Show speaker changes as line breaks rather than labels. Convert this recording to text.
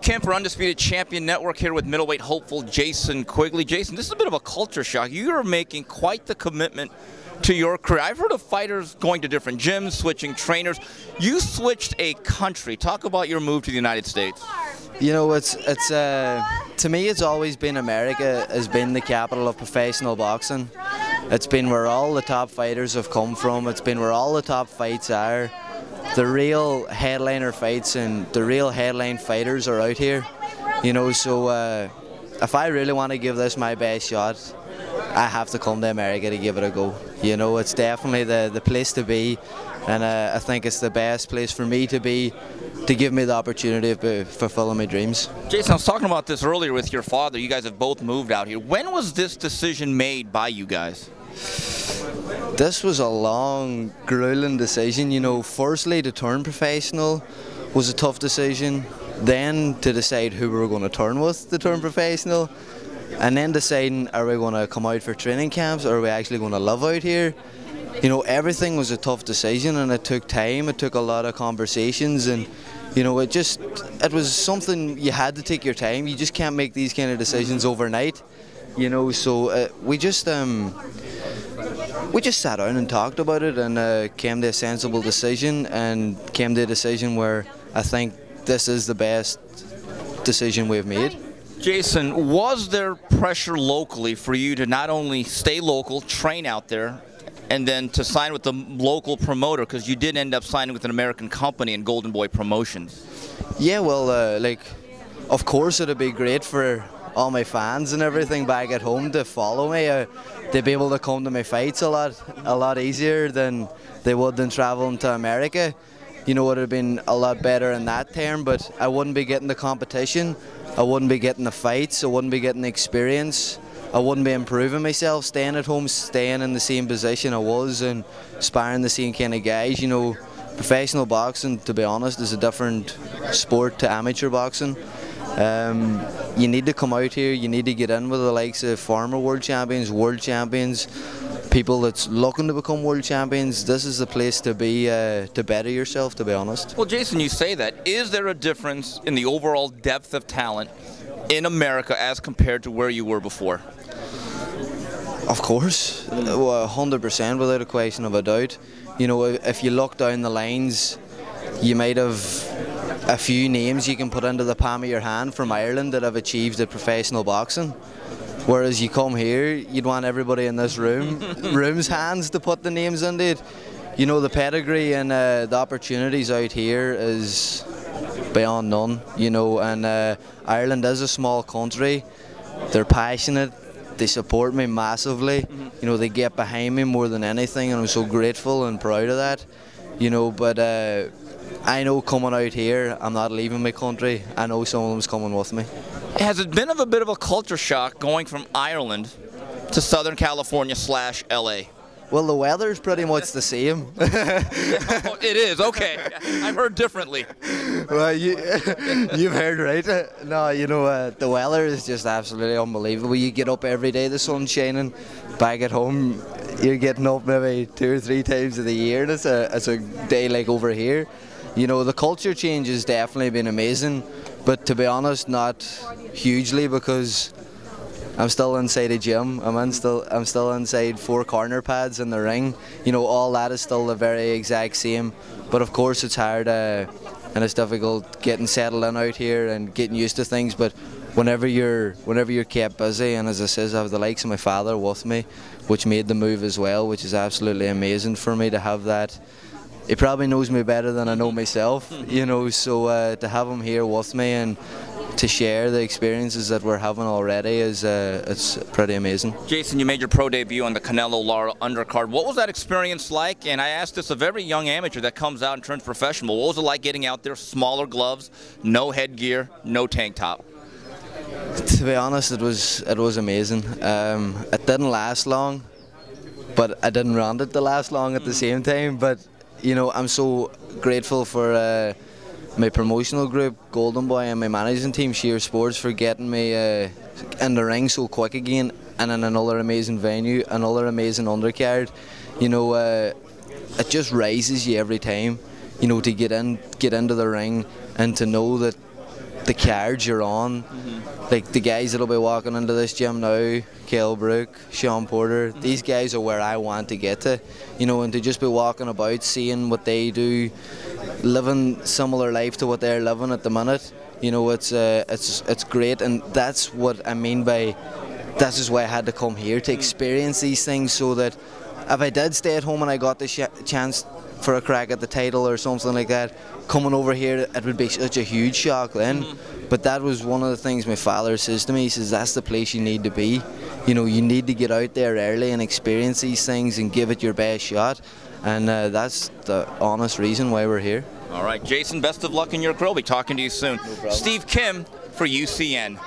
Kim for Undisputed Champion Network here with middleweight hopeful Jason Quigley. Jason, this is a bit of a culture shock. You are making quite the commitment to your career. I've heard of fighters going to different gyms, switching trainers. You switched a country. Talk about your move to the United States.
You know, to me, it's always been America has been the capital of professional boxing. It's been where all the top fighters have come from. It's been where all the top fights are. The real headliner fights and the real headline fighters are out here. You know, so if I really want to give this my best shot, I have to come to America to give it a go. You know, it's definitely the place to be, and I think it's the best place for me to be, to give me the opportunity of fulfilling my dreams.
Jason, I was talking about this earlier with your father. You guys have both moved out here. When was this decision made by you guys?
This was a long, grueling decision. You know, firstly to turn professional was a tough decision. Then to decide who we were going to turn with to turn professional. And then deciding, are we going to come out for training camps, or are we actually going to live out here? You know, everything was a tough decision, and it took time. It took a lot of conversations, and you know, it was something you had to take your time. You just can't make these kind of decisions overnight. You know, so we just sat down and talked about it, and came to a sensible decision, and came to a decision where I think this is the best decision we've made.
Jason, was there pressure locally for you to not only stay local, train out there, and then to sign with the local promoter, because you did end up signing with an American company in Golden Boy Promotions? Yeah,
well, of course it'd be great for all my fans and everything back at home to follow me. They'd be able to come to my fights a lot easier than they would than traveling to America. You know, it would have been a lot better in that term, but I wouldn't be getting the competition, I wouldn't be getting the fights, I wouldn't be getting the experience, I wouldn't be improving myself, staying at home, staying in the same position I was and sparring the same kind of guys. You know, professional boxing, to be honest, is a different sport to amateur boxing. You need to come out here, you need to get in with the likes of former world champions, people that's looking to become world champions. This is the place to be, to better yourself, to be honest.
Well, Jason, you say that. Is there a difference in the overall depth of talent in America as compared to where you were before?
Of course, 100% without a question of a doubt. You know, if you look down the lines, you might have a few names you can put into the palm of your hand from Ireland that have achieved the professional boxing. Whereas you come here, you'd want everybody in this room's hands to put the names into it. You know, the pedigree and the opportunities out here is beyond none. You know, and Ireland is a small country. They're passionate. They support me massively. You know, they get behind me more than anything, and I'm so grateful and proud of that. You know, but I know coming out here, I'm not leaving my country. I know some of them's coming with me.
Has it been a bit of a culture shock going from Ireland to Southern California / LA?
Well, the weather's pretty much the same.
Oh, it is, okay. I've heard differently.
Well, you've heard right. No, you know, the weather is just absolutely unbelievable. You get up every day, the sun's shining. Back at home, you're getting up maybe 2 or 3 times of the year, and it's a day like over here. You know, the culture change has definitely been amazing, but to be honest, not hugely, because I'm still inside a gym. I'm still inside 4 corner pads in the ring. You know, all that is still the very exact same. But of course, it's hard and it's difficult getting settled in out here and getting used to things. But whenever you're kept busy, and as I says, I have the likes of my father with me, which made the move as well, which is absolutely amazing for me to have that. He probably knows me better than I know myself, you know, so to have him here with me and to share the experiences that we're having already is it's pretty amazing.
Jason, you made your pro debut on the Canelo Lara undercard. What was that experience like? And I asked this of every young amateur that comes out and turns professional. What was it like getting out there, smaller gloves, no headgear, no tank top?
To be honest, it was amazing. It didn't last long, but I didn't want it to last long at the same time. But you know, I'm so grateful for my promotional group, Golden Boy, and my managing team, Sheer Sports, for getting me in the ring so quick again, and in another amazing venue, another amazing undercard. You know, it just raises you every time. You know, to get into the ring and to know that the cards you're on. Like the guys that'll be walking into this gym now, Kell Brook, Sean Porter, these guys are where I want to get to, you know, and to just be walking about, seeing what they do, living similar life to what they're living at the minute, you know, it's great, and that's what I mean by, that's just why I had to come here, to experience these things, so that if I did stay at home and I got the chance for a crack at the title or something like that, coming over here, it would be such a huge shock then. But that was one of the things my father says to me. He says, that's the place you need to be. You know, you need to get out there early and experience these things and give it your best shot. And that's the honest reason why we're here.
All right, Jason, best of luck in your career. We'll be talking to you soon.
No problem.
Steve Kim for UCN.